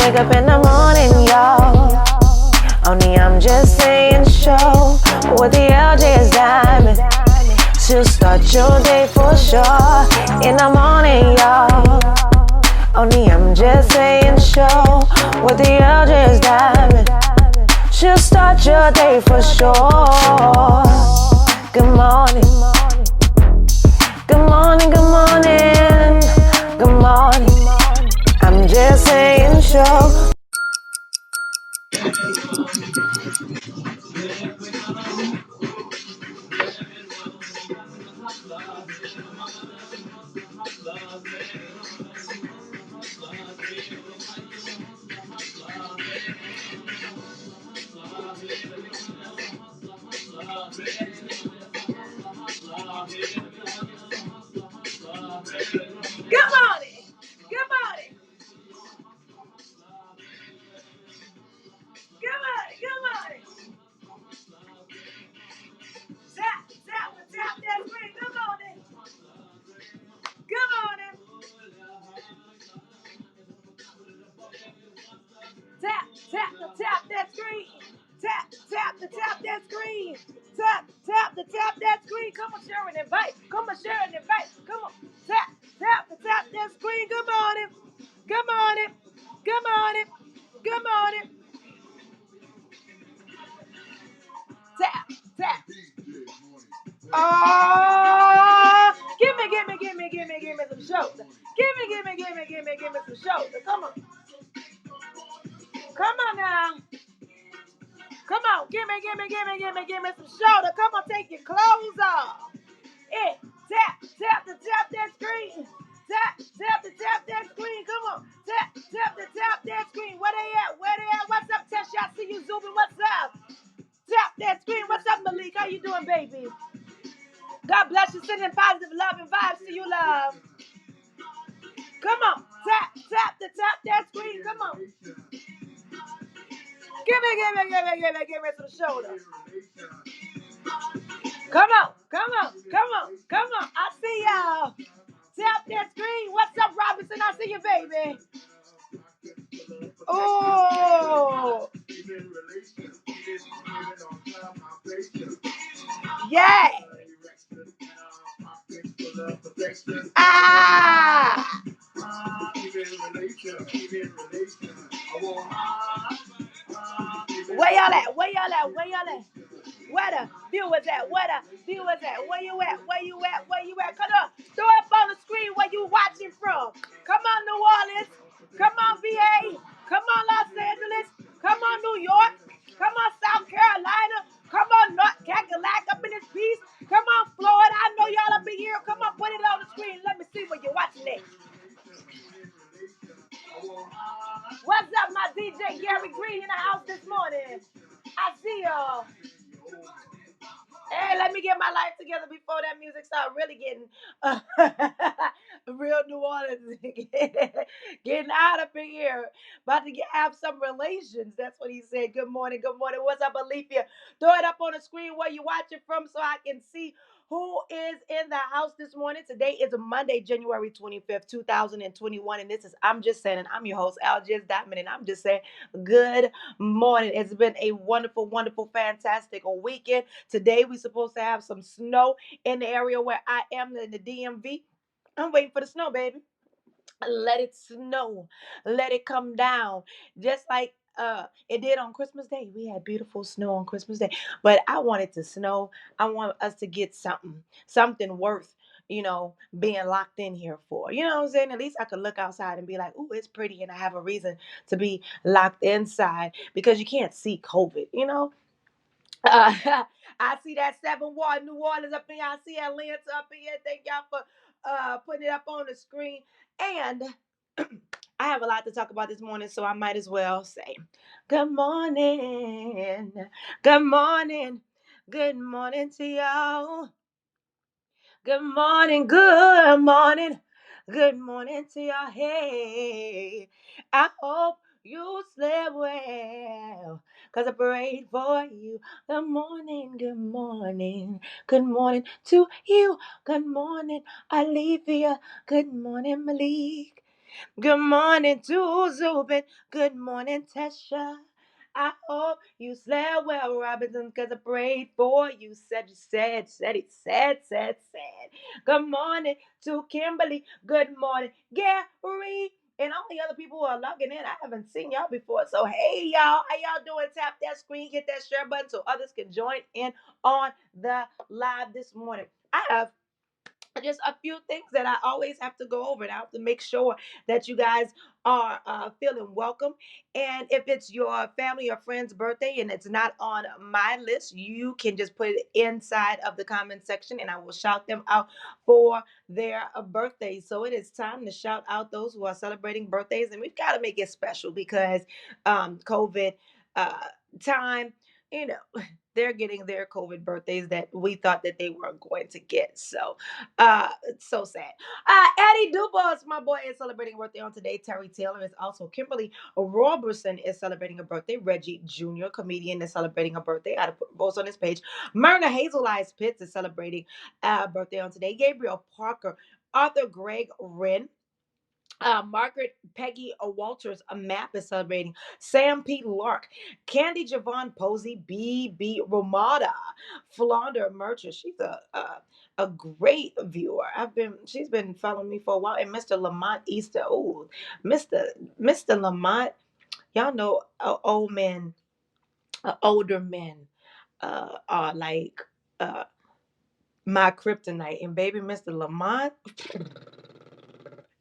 wake up in the morning, y'all. Only I'm just saying show with the Algiers diamond. She'll start your day for sure in the morning, y'all. Only I'm just saying show with the Algiers diamond. She'll start your day for sure. Good morning. Good morning, good morning. Good morning. I'm just saying show. Good morning. Good morning. Good morning. Good morning. Tap, tap, tap that screen. Good morning. Good morning. Tap, tap, tap that screen. Tap, tap, tap that screen. Tap, tap, tap that screen. Come on, share and invite. Come on, share and invite. Come on. Tap, tap, tap that screen. Good morning. Good morning. Good morning. Good morning. Tap, tap. Oh, give me some shoulder. Give me some shoulder. Come on. Come on now. Come on. Give me some shoulder. Come on, take your clothes off. It. Tap that screen. Tap that screen. Come on. Tap that screen. Where they at? Where they at? What's up, Tesha? I see you zooming. What's up? Tap that screen. What's up, Malik? How you doing, baby? God bless you. Sending positive love and vibes to you, love. Come on. Tap that screen. Come on. Give me some shoulder. Come on. I see y'all. Tap that screen. What's up, Robinson? I see you, baby. Oh. Yeah. Ah. Where y'all at? Where the viewers at? Where you at? Come on. Throw up on the screen where you watching from. Come on, New Orleans. Come on, VA. Come on, Los Angeles. Come on, New York. Come on, South Carolina. Come on, North Carolina up in this piece. Come on, Florida. I know y'all up in here. Come on, put it on the screen. Let me see where you're watching it. What's up, my DJ Gary Green in the house this morning? I see y'all. Hey, let me get my life together before that music starts really getting real New Orleans. Getting out up in here. About to have some relations. That's what he said. Good morning. What's up, Alethea? Throw it up on the screen where you watching from so I can see who is in the house this morning. Today is Monday, January 25th, 2021. And this is I'm Just Saying. And I'm your host, Algiers Diamond. And I'm just saying good morning. It's been a wonderful, fantastic weekend. Today we're supposed to have some snow in the area where I am in the DMV. I'm waiting for the snow, baby. Let it snow. Let it come down. Just like it did on Christmas Day. We had beautiful snow on Christmas Day. But I want it to snow. I want us to get something worth, being locked in here for. You know what I'm saying? At least I could look outside and be like, "Ooh, it's pretty," and I have a reason to be locked inside because you can't see COVID. Uh, I see that 7 Ward New Orleans up in here. I see Atlanta up in here. Thank y'all for putting it up on the screen. And I have a lot to talk about this morning, so I might as well say, good morning. Good morning. Good morning to y'all. Good morning. Good morning. Good morning to y'all. Hey, I hope you slept well, because I prayed for you. Good morning. Good morning. Good morning to you. Good morning, Olivia. Good morning, Malik. Good morning to Zubin. Good morning, Tesha. I hope you slept well, Robinson, because I prayed for you. Said. Good morning to Kimberly. Good morning, Gary. And all the other people who are logging in, I haven't seen y'all before. So, hey, y'all, how y'all doing? Tap that screen, hit that share button so others can join in on the live this morning. I have just a few things that I always have to go over, and I have to make sure that you guys are feeling welcome. And if it's your family or friend's birthday and it's not on my list, you can just put it inside of the comment section and I will shout them out for their birthdays. So it is time to shout out those who are celebrating birthdays, and we've got to make it special because COVID uh, time, you know, they're getting their COVID birthdays that we thought that they weren't going to get. So it's so sad. Eddie Dubois, my boy, is celebrating a birthday on today. Terry Taylor is also. Kimberly Robertson is celebrating a birthday. Reggie Jr., comedian, is celebrating a birthday. I put both on his page. Myrna Hazel Eyes Pitts is celebrating a birthday on today. Gabriel Parker, Arthur Greg Wren, Margaret Peggy Walters, a map is celebrating. Sam P. Lark, Candy Javon Posey, B.B. Ramada, Flaunder Merchant. She's a great viewer. She's been following me for a while. And Mr. Lamont Easter. Oh, Mr. Lamont, y'all know old men, older men are like my kryptonite. And baby, Mr. Lamont,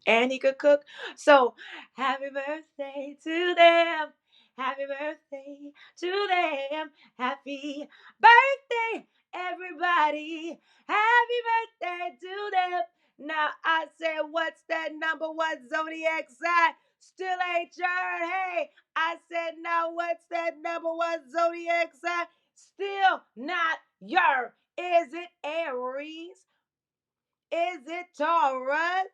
and he could cook. So, happy birthday to them. Happy birthday to them. Happy birthday, everybody. Happy birthday to them. Now, I said, what's that number one zodiac sign? Still ain't sure. Hey, I said, now what's that number one zodiac sign? Still not your. Is it Aries? Is it Taurus?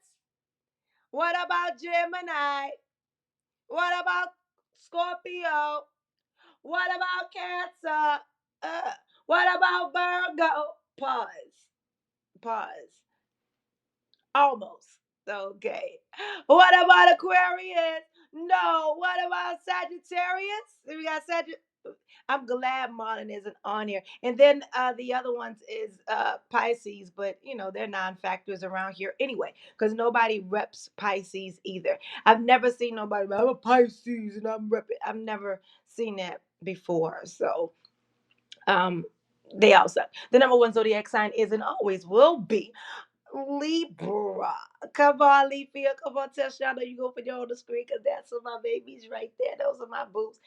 What about Gemini? What about Scorpio? What about Cancer? Uh, what about Virgo? Pause. Pause. Almost. Okay. What about Aquarius? No. What about Sagittarius? We got Sagittarius. I'm glad Marlon isn't on here. And then the other ones is Pisces, but you know, they're non-factors around here anyway, because nobody reps Pisces either. I've never seen nobody, I'm a Pisces and I'm repping. I've never seen that before. So um they all suck. The number one zodiac sign is and always will be Libra. Come on, Leafia. Come on, tell Shadow you go put your on the screen because that's my babies right there. Those are my boobs.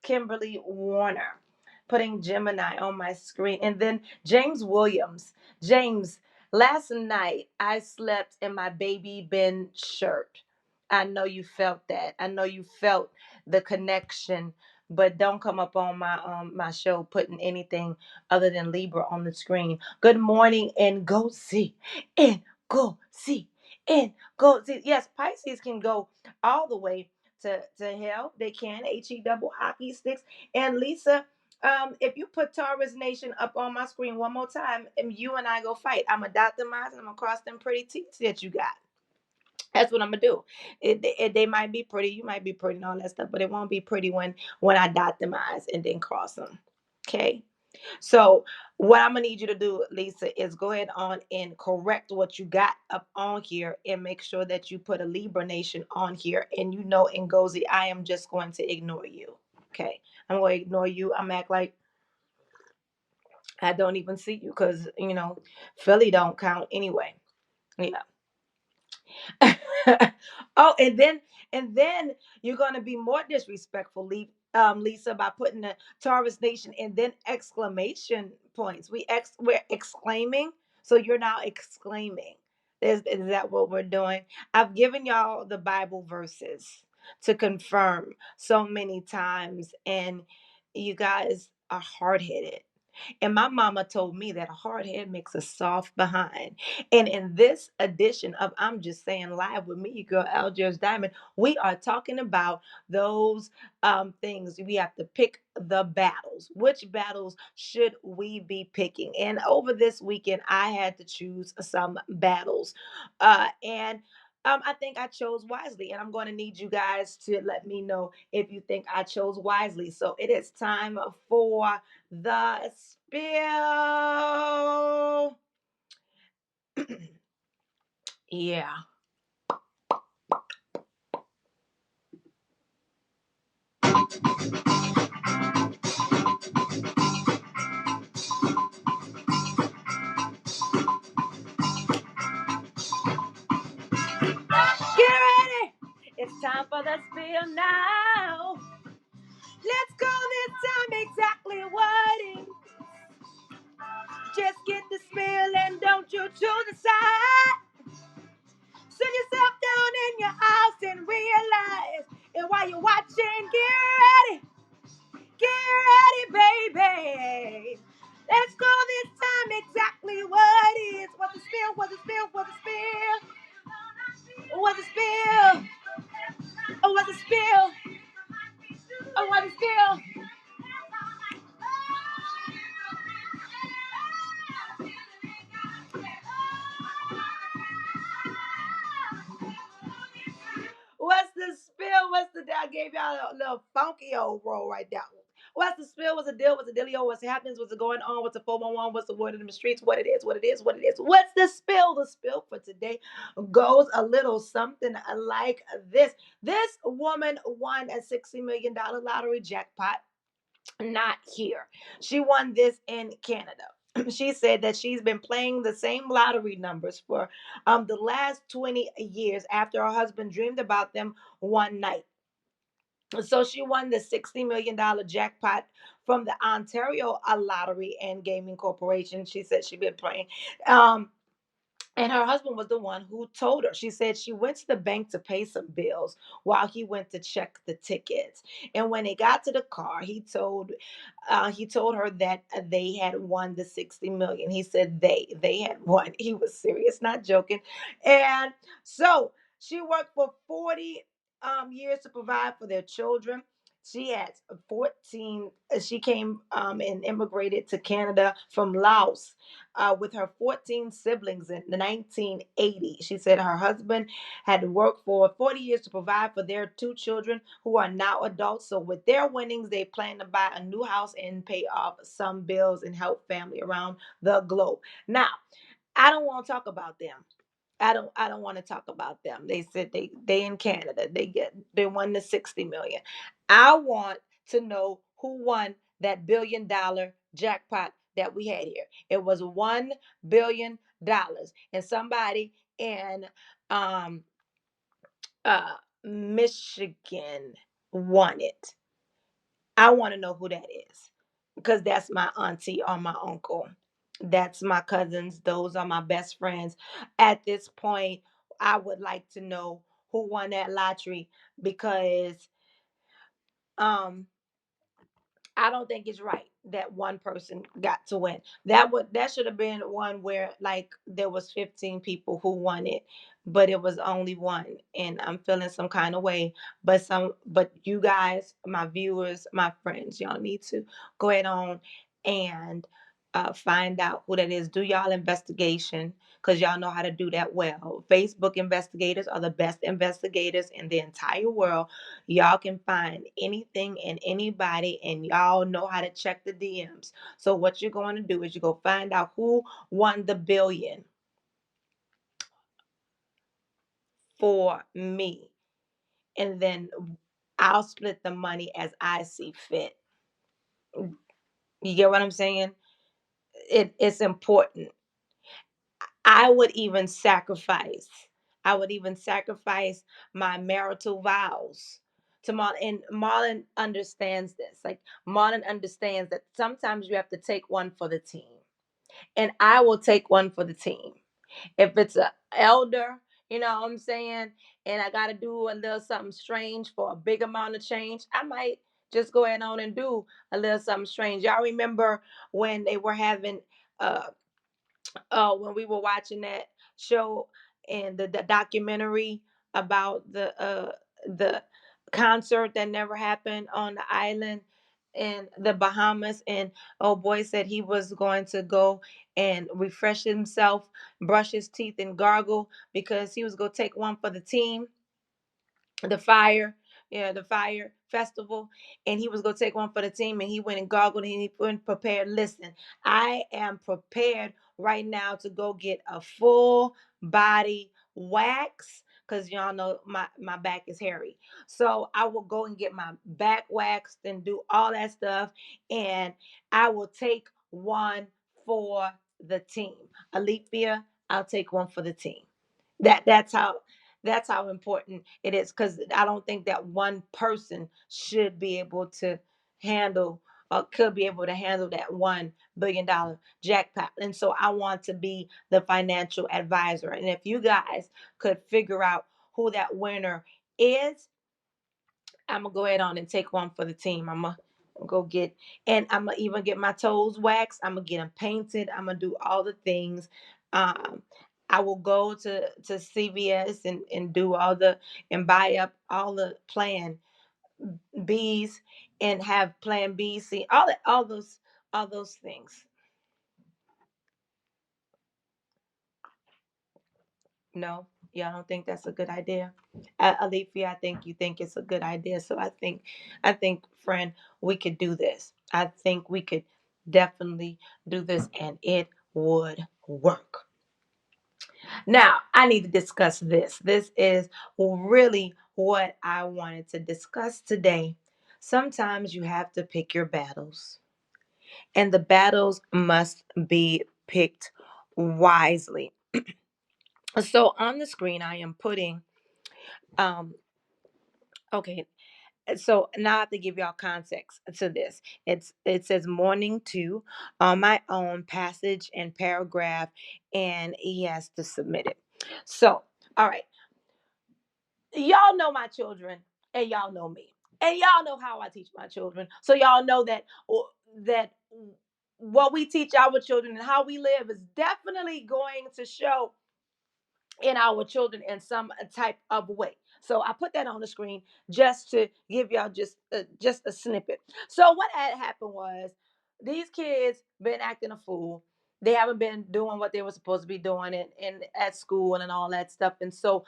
Kimberly Warner putting Gemini on my screen. And then James Williams. James, last night I slept in my baby Ben shirt. I know you felt that. I know you felt the connection, but don't come up on my show putting anything other than Libra on the screen. Good morning and go see and go see and go see. Yes, Pisces can go all the way to hell. They can. HE double hockey sticks. And Lisa, if you put Taurus Nation up on my screen one more time, and you and I go fight, I'm gonna dot them eyes and I'm gonna cross them pretty teeth that you got. That's what I'm gonna do. They might be pretty, you might be pretty, and all that stuff, but it won't be pretty when I dot them eyes and then cross them. Okay. So what I'm gonna need you to do, Lisa, is go ahead on and correct what you got up on here and make sure that you put a Libra Nation on here. And you know, Ngozi, I am just going to ignore you. Okay, I'm going to ignore you. I'm act like I don't even see you because you know Philly don't count anyway. Yeah. Oh, and then you're gonna be more disrespectful, Lisa, by putting the Taurus Nation and then exclamation points. We're exclaiming, so you're now exclaiming. Is that what we're doing? I've given y'all the Bible verses to confirm so many times, and you guys are hard headed. And my mama told me that a hard head makes a soft behind. And in this edition of I'm Just Saying Live with me, your girl Algiers Diamond, we are talking about those things. We have to pick the battles. Which battles should we be picking? And over this weekend, I had to choose some battles. And I think I chose wisely, and I'm going to need you guys to let me know if you think I chose wisely. So it is time for the spill. Yeah. Get ready. It's time for the spill now. Let's call this time exactly what it. Just get the spill and don't you choose the side. Sit yourself down in your house and realize. And while you're watching, get ready, baby. Let's call this time exactly what is. What the spill, what the spill, what the spill, what the spill, oh, what the spill, oh, what the spill. What's the spill? What's the I gave y'all a little funky old roll right there. What's the spill? What's the deal? What's the dealio? What's happens? What's going on? What's the 411? What's the word in the streets? What it is, what it is, what it is. What's the spill? The spill for today goes a little something like this. This woman won a $60 million lottery jackpot, not here. She won this in Canada. She said that she's been playing the same lottery numbers for the last 20 years after her husband dreamed about them one night. So she won the $60 million jackpot from the Ontario Lottery and Gaming Corporation. She said she'd been playing. Um, and her husband was the one who told her. She said she went to the bank to pay some bills while he went to check the tickets. And when they got to the car, he told her that they had won the 60 million. He said they had won. He was serious, not joking. And so she worked for 40 years to provide for their children. She had 14. She came and immigrated to Canada from Laos with her 14 siblings in 1980. She said her husband had worked for 40 years to provide for their two children who are now adults. So, with their winnings, they plan to buy a new house and pay off some bills and help family around the globe. Now, I don't want to talk about them. I don't want to talk about them. They said they in Canada. They won the 60 million. I want to know who won that $1 billion jackpot that we had here. It was $1 billion. And somebody in um Michigan won it. I want to know who that is because that's my auntie or my uncle. That's my cousins. Those are my best friends. At this point, I would like to know who won that lottery because um I don't think it's right that one person got to win. That should have been one where like there was 15 people who won it, but it was only one. And I'm feeling some kind of way. But you guys, my viewers, my friends, y'all need to go ahead on and find out who that is. Do y'all investigation because y'all know how to do that well. Facebook investigators are the best investigators in the entire world. Y'all can find anything and anybody, and y'all know how to check the DMs. So what you're going to do is you go find out who won the billion for me, and then I'll split the money as I see fit. You get what I'm saying? It's important. I would even sacrifice. I would even sacrifice my marital vows to Marlon. And Marlon understands this. Like Marlon understands that sometimes you have to take one for the team. And I will take one for the team. If it's an elder, you know what I'm saying, and I gotta do a little something strange for a big amount of change, I might just go ahead on and do a little something strange. Y'all remember when they were having uh when we were watching that show and the documentary about the concert that never happened on the island, in the Bahamas, and oh boy said he was going to go and refresh himself, brush his teeth, and gargle because he was going to take one for the team, the fire, yeah, the fire festival, and he was gonna take one for the team, and he went and goggled, and he went prepared. Listen, I am prepared right now to go get a full body wax because y'all know my back is hairy. So I will go and get my back waxed and do all that stuff, and I will take one for the team. Alethea, I'll take one for the team. That's how important it is, because I don't think that one person should be able to handle or could be able to handle that $1 billion jackpot. And so I want to be the financial advisor. And if you guys could figure out who that winner is, I'm gonna go ahead on and take one for the team. I'm gonna go get, and I'm gonna even get my toes waxed. I'm gonna get them painted. I'm gonna do all the things. Um, I will go to CVS and do all the and buy up all the Plan B's and have Plan B, C, all those things. No, y'all don't think that's a good idea. Alethea, I think you think it's a good idea. So I think, friend, we could do this. I think we could definitely do this, and it would work. Now, I need to discuss this. This is really what I wanted to discuss today. Sometimes you have to pick your battles, and the battles must be picked wisely. So on the screen, I am putting um okay, so now I have to give y'all context to this. It says morning two on my own passage and paragraph, and he has to submit it. So, all right, y'all know my children, and y'all know me, and y'all know how I teach my children. So y'all know that what we teach our children and how we live is definitely going to show in our children in some type of way. So I put that on the screen just to give y'all just a snippet. So what had happened was these kids been acting a fool. They haven't been doing what they were supposed to be doing in at school and all that stuff. And so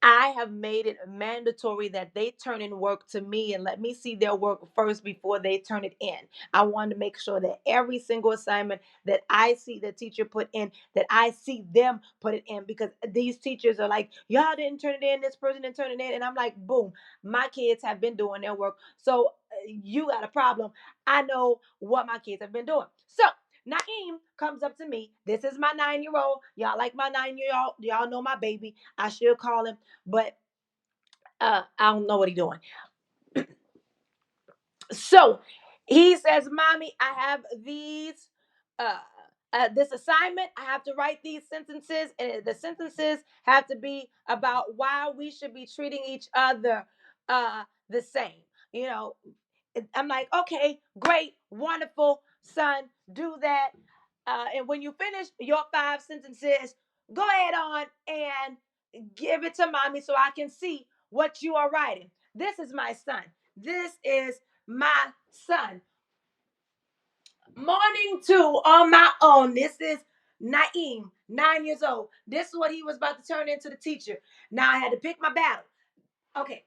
I have made it mandatory that they turn in work to me and let me see their work first before they turn it in. I wanted to make sure that every single assignment that I see the teacher put in, that I see them put it in, because these teachers are like, y'all didn't turn it in, this person didn't turn it in. And I'm like, boom, my kids have been doing their work. So you got a problem. I know what my kids have been doing. So Naeem comes up to me. This is my 9-year old. Y'all like my 9-year old. Y'all know my baby. I should call him, but I don't know what he's doing. So he says, Mommy, I have uh, this assignment. I have to write these sentences, and the sentences have to be about why we should be treating each other the same. You know, I'm like, okay, great, wonderful, son, do that. And when you finish your 5 sentences, go ahead on and give it to mommy so I can see what you are writing. This is my son. This is my son. Morning two on my own. This is Naeem, 9 years old. This is what he was about to turn into the teacher. Now I had to pick my battle. Okay,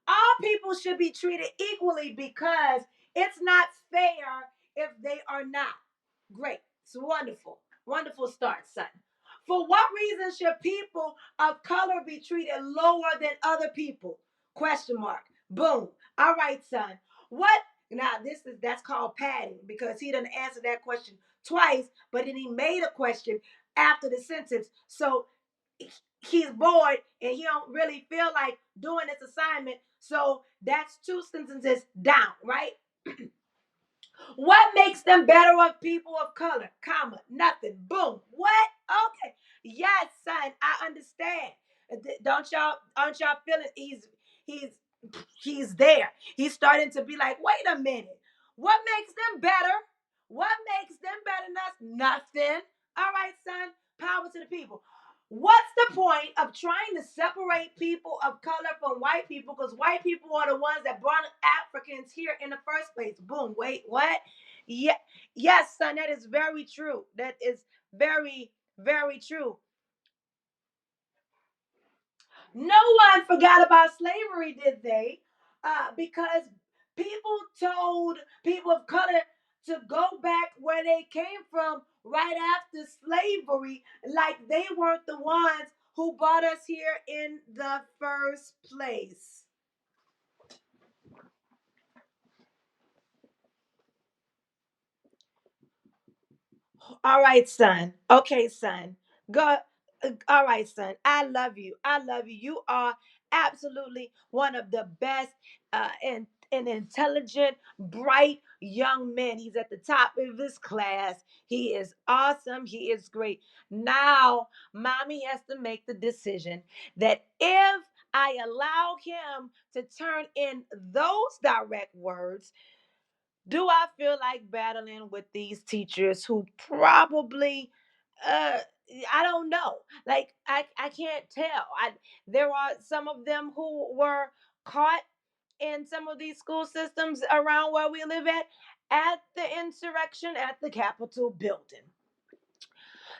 all people should be treated equally because it's not fair if they are not. Great. It's wonderful. Wonderful start, son. For what reason should people of color be treated lower than other people? Question mark. Boom. All right, son. What? Now that's called padding because he didn't answer that question twice, but then he made a question after the sentence. So he's bored and he don't really feel like doing this assignment. So that's 2 sentences down, right? What makes them better of people of color? Comma, nothing. Boom. What? Okay. Yes, son, I understand. Don't y'all aren't y'all feeling he's he's there. He's starting to be like, wait a minute. What makes them better? What makes them better than us? Nothing. All right, son. Power to the people. What's the point of trying to separate people of color from white people? Because white people are the ones that brought Africans here in the first place. Boom. Wait, what? Yeah, yes, son. That is very true. That is very, very true. No one forgot about slavery, did they? Because people told people of color to go back where they came from right after slavery, like they weren't the ones who brought us here in the first place. All right, son. Okay, son. Go. All right, son. I love you. I love you. You are absolutely one of the best and intelligent, bright young men. He's at the top of his class. He is awesome. He is great. Now, mommy has to make the decision that if I allow him to turn in those direct words, do I feel like battling with these teachers who probably uh I don't know. Like I can't tell. There are some of them who were caught in some of these school systems around where we live at the insurrection at the Capitol building.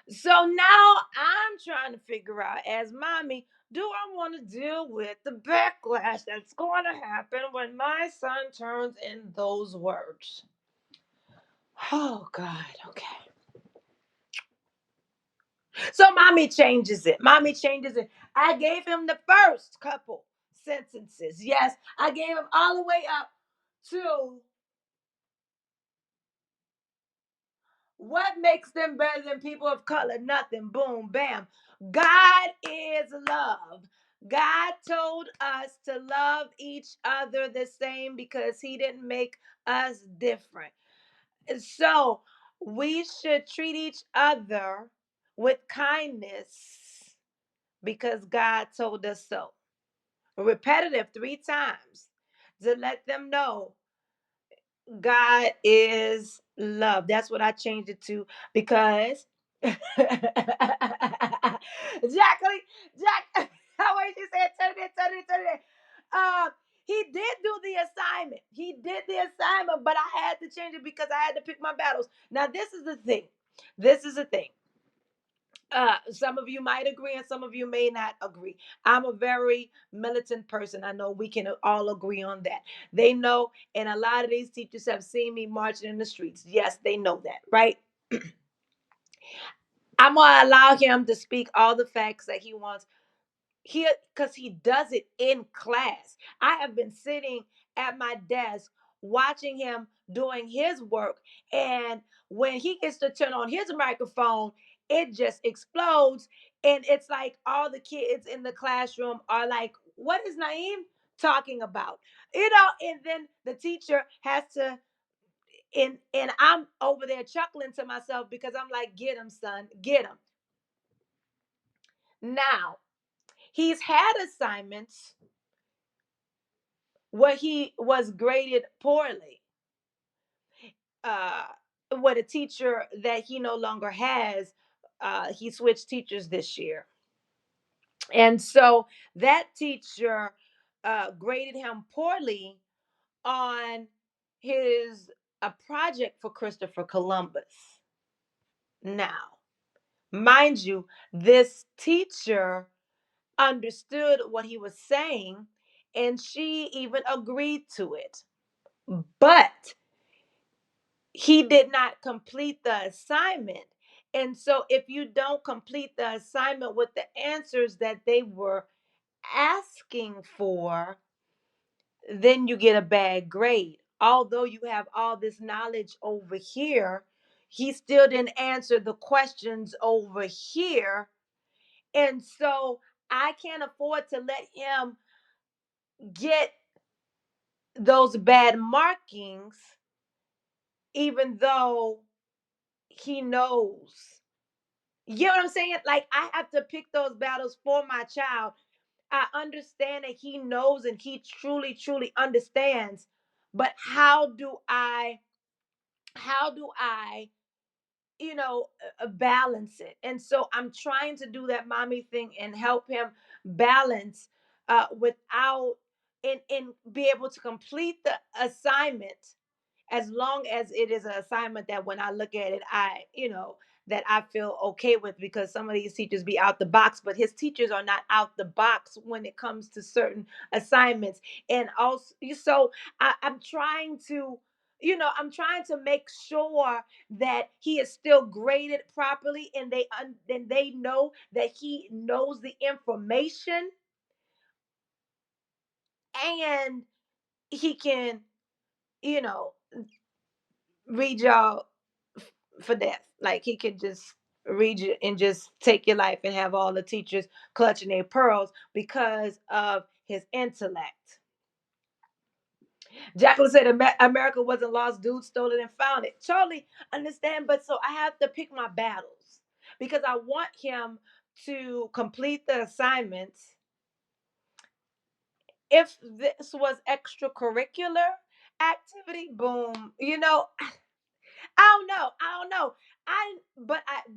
So now I'm trying to figure out as mommy, do I want to deal with the backlash that's going to happen when my son turns in those words? Oh God, okay. So mommy changes it. Mommy changes it. I gave him the first couple sentences. Yes, I gave him all the way up to what makes them better than people of color? Nothing. Boom, bam. God is love. God told us to love each other the same because he didn't make us different. So we should treat each other with kindness because God told us so. Repetitive 3 times to let them know God is love. That's what I changed it to because Jacqueline, Jack, how way she said, turn it. Uh, he did do the assignment. He did the assignment, but I had to change it because I had to pick my battles. Now, this is the thing. This is the thing. Some of you might agree and some of you may not agree. I'm a very militant person. I know we can all agree on that. They know, and a lot of these teachers have seen me marching in the streets. Yes, they know that, right? I'm going to allow him to speak all the facts that he wants here because he does it in class. I have been sitting at my desk watching him doing his work, and when he gets to turn on his microphone, it just explodes. And it's like all the kids in the classroom are like, what is Naeem talking about? And then the teacher has to, and I'm over there chuckling to myself because I'm like, get him, son, get him. Now, he's had assignments where he was graded poorly, uh, with a teacher that he no longer has. He switched teachers this year. And so that teacher graded him poorly on his a project for Christopher Columbus. Now, mind you, this teacher understood what he was saying and she even agreed to it. But he did not complete the assignment. And so, if you don't complete the assignment with the answers that they were asking for, then you get a bad grade. Although you have all this knowledge over here, he still didn't answer the questions over here. And so, I can't afford to let him get those bad markings, even though he knows. You get what I'm saying? Like I have to pick those battles for my child. I understand that he knows and he truly, truly understands. But how do I balance it. And so I'm trying to do that mommy thing and help him balance without and be able to complete the assignment, as long as it is an assignment that when I look at it, that I feel okay with, because some of these teachers be out the box, but his teachers are not out the box when it comes to certain assignments. And also, so I'm trying to, I'm trying to make sure that he is still graded properly, and they know that he knows the information, and he can, you know, read y'all for death. Like he could just read you and just take your life and have all the teachers clutching their pearls because of his intellect. Jacqueline said America wasn't lost, dude stole it and found it. Charlie, understand, but so I have to pick my battles because I want him to complete the assignments. If this was extracurricular activity, boom, I don't know. I don't know. I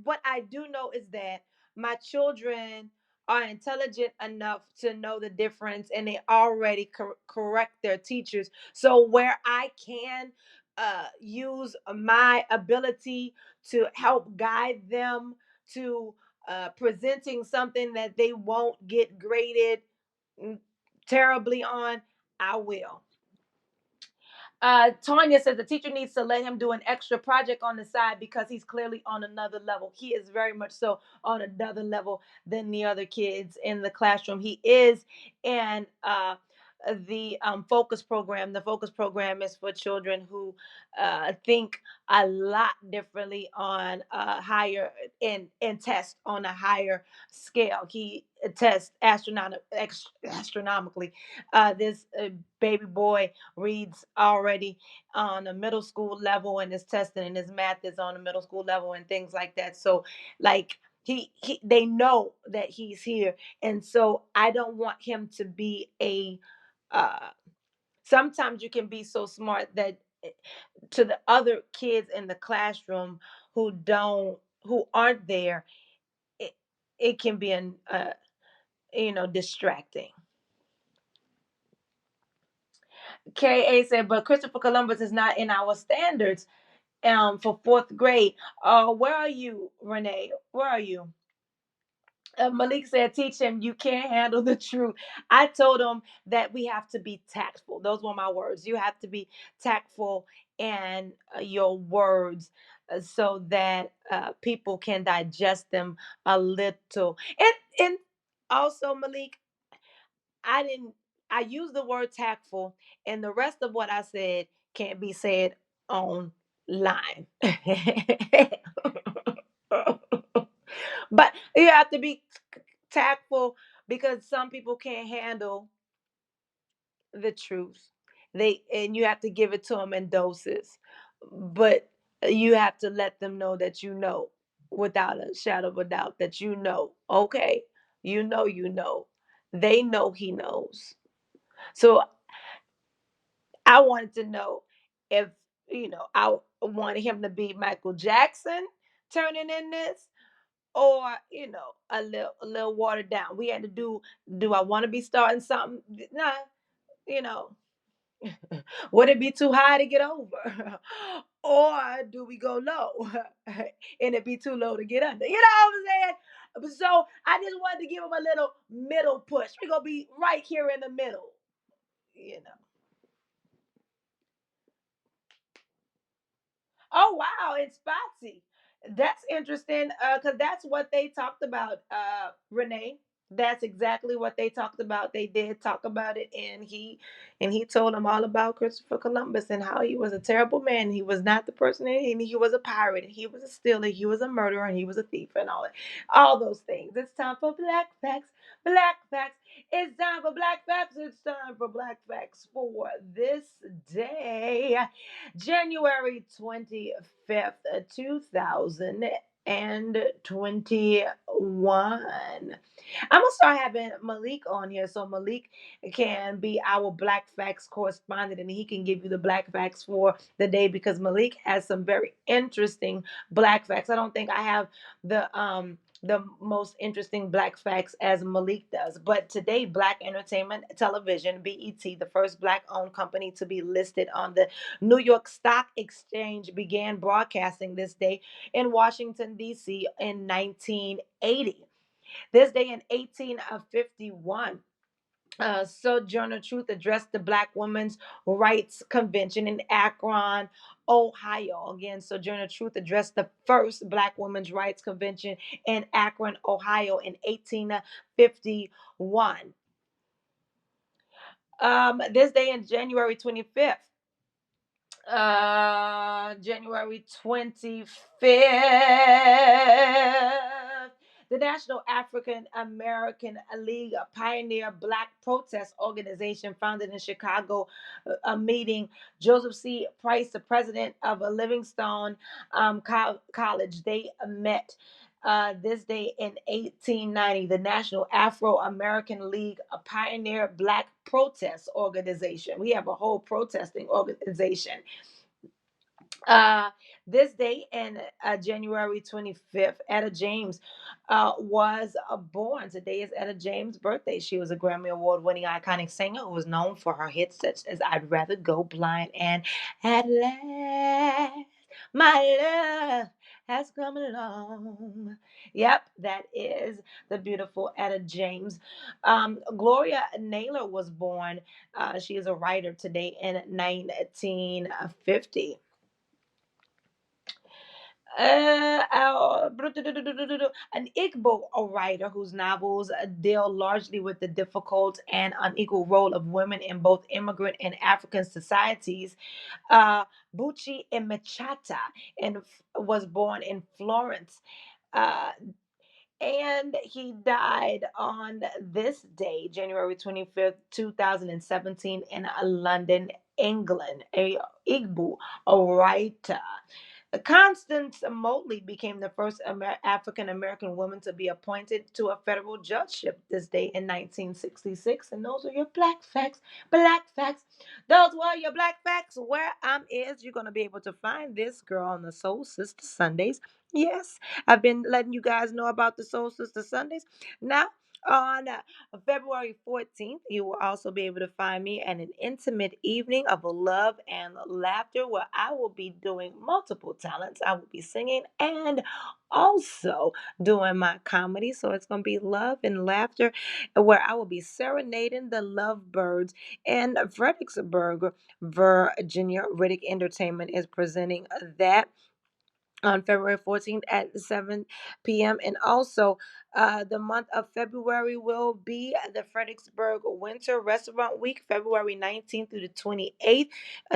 what I do know is that my children are intelligent enough to know the difference, and they already correct their teachers. So where I can use my ability to help guide them to presenting something that they won't get graded mm, terribly on, I will. Tanya says the teacher needs to let him do an extra project on the side because he's clearly on another level. He is very much so on another level than the other kids in the classroom. He is in the focus program. The focus program is for children who think a lot differently on a higher and test on a higher scale. He tests astronomically. This baby boy reads already on a middle school level, and his testing and his math is on a middle school level and things like that. So like he they know that he's here, and so I don't want him to be a uh sometimes you can be so smart that to the other kids in the classroom who aren't there, it, it can be an distracting. Ka said, but Christopher Columbus is not in our standards for fourth grade. Where are you, Renee? Where are you? Malik said, teach him you can't handle the truth. I told him that we have to be tactful. Those were my words. You have to be tactful in your words so that people can digest them a little. And also, Malik, I didn't. I used the word tactful, and the rest of what I said can't be said online. But you have to be tactful because some people can't handle the truth. And you have to give it to them in doses, but you have to let them know that without a shadow of a doubt that okay, they know he knows. So I wanted to know if I wanted him to be Michael Jackson turning in this, or a little watered down. We had to do I want to be starting something? Nah, you know, would it be too high to get over? Or do we go low and it be too low to get under? You know what I'm saying? So I just wanted to give him a little middle push. We're gonna be right here in the middle, you know. Oh wow, it's Spotsy. That's interesting because that's what they talked about, Renee. That's exactly what they talked about. They did talk about it, and he told them all about Christopher Columbus and how he was a terrible man. He was not the person, and he was a pirate, and he was a stealer, he was a murderer, and he was a thief, and all those things. It's time for black facts. Black facts. It's time for black facts. It's time for black facts for this day. January 25th, 2025. and 21. I'm gonna start having Malik on here so Malik can be our Black Facts correspondent and he can give you the Black Facts for the day because Malik has some very interesting Black Facts. I don't think I have the most interesting Black Facts as Malik does. But today, Black Entertainment Television, BET, the first Black owned company to be listed on the New York Stock Exchange, began broadcasting this day in Washington, D.C. in 1980. This day in 1851, Sojourner Truth addressed the Black Women's Rights Convention in Akron, Ohio. Again, Sojourner Truth addressed the first Black Women's Rights Convention in Akron, Ohio in 1851. This day in January 25th, January 25th. The National African American League, a pioneer Black protest organization founded in Chicago, a meeting. Joseph C. Price, the president of Livingstone College, they met this day in 1890. The National Afro American League, a pioneer Black protest organization. We have a whole protesting organization. Uh, this day in January 25th, Etta James was born. Today is Etta James' birthday. She was a Grammy Award winning iconic singer who was known for her hits such as I'd Rather Go Blind and At Last. My love has come along. Yep, that is the beautiful Etta James. Gloria Naylor was born. She is a writer today in 1950. An Igbo writer whose novels deal largely with the difficult and unequal role of women in both immigrant and African societies. Bucci Emechata was born in Florence. Uh, and he died on this day, January 25th, 2017, in London, England. A Igbo writer. Constance Motley became the first African American woman to be appointed to a federal judgeship this day in 1966. And those are your black facts. Black facts. Those were your black facts. Where I'm is, you're going to be able to find this girl on the Soul Sister Sundays. Yes, I've been letting you guys know about the Soul Sister Sundays. Now, on February 14th, you will also be able to find me at an intimate evening of love and laughter where I will be doing multiple talents. I will be singing and also doing my comedy. So it's going to be love and laughter where I will be serenading the lovebirds in Fredericksburg, Virginia. Riddick Entertainment is presenting that on February 14th at 7 p.m. And also, the month of February will be the Fredericksburg Winter Restaurant Week, February 19th through the 28th,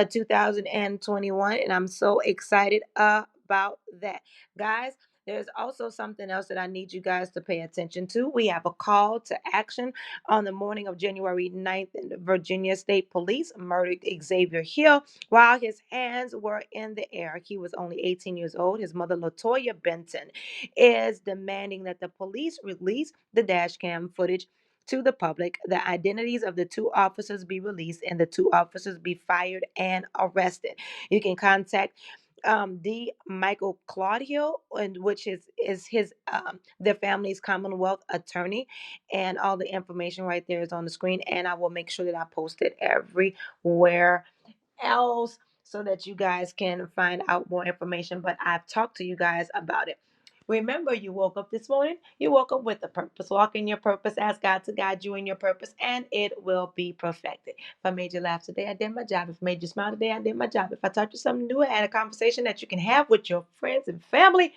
2021. And I'm so excited about that. Guys, there's also something else that I need you guys to pay attention to. We have a call to action on the morning of January 9th. In the Virginia State Police murdered Xavier Hill while his hands were in the air. He was only 18 years old. His mother, Latoya Benton, is demanding that the police release the dash cam footage to the public, the identities of the two officers be released, and the two officers be fired and arrested. You can contact D. Michael Claudio, and which is his the family's Commonwealth attorney, and all the information right there is on the screen. And I will make sure that I post it everywhere else so that you guys can find out more information. But I've talked to you guys about it. Remember, you woke up this morning, you woke up with a purpose. Walk in your purpose, ask God to guide you in your purpose, and it will be perfected. If I made you laugh today, I did my job. If I made you smile today, I did my job. If I taught you something new, I had a conversation that you can have with your friends and family,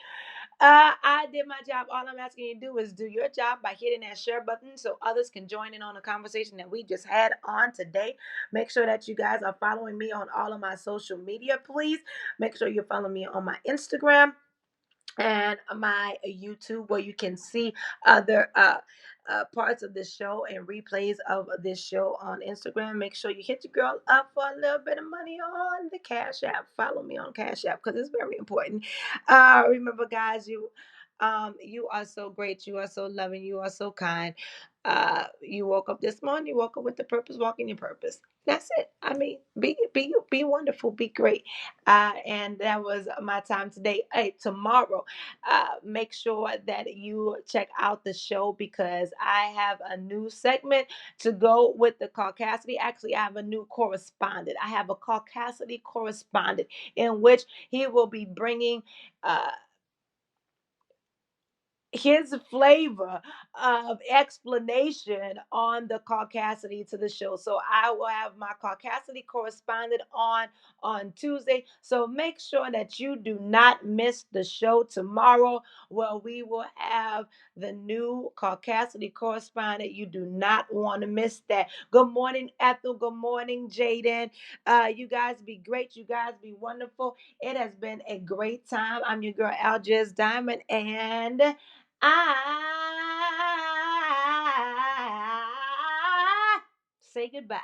I did my job. All I'm asking you to do is do your job by hitting that share button so others can join in on the conversation that we just had on today. Make sure that you guys are following me on all of my social media, please. Make sure you follow me on my Instagram and my YouTube where you can see other parts of this show and replays of this show on Instagram, make sure you hit your girl up for a little bit of money on the Cash App. Follow me on Cash App because it's very important. Remember, guys, you are so great. You are so loving. You are so kind. You woke up this morning. You woke up with the purpose. Walk in your purpose. That's it. I mean, be wonderful. Be great. And that was my time today. Hey, tomorrow, make sure that you check out the show because I have a new segment to go with the Caucasity. Actually, I have a new correspondent. I have a Caucasity correspondent in which he will be bringing. His flavor of explanation on the caucasity to the show. So I will have my caucasity correspondent on Tuesday. So make sure that you do not miss the show tomorrow where we will have the new caucasity correspondent. You do not want to miss that. Good morning, Ethel. Good morning, Jaden. You guys be great. You guys be wonderful. It has been a great time. I'm your girl, Algiers Diamond, and I say goodbye.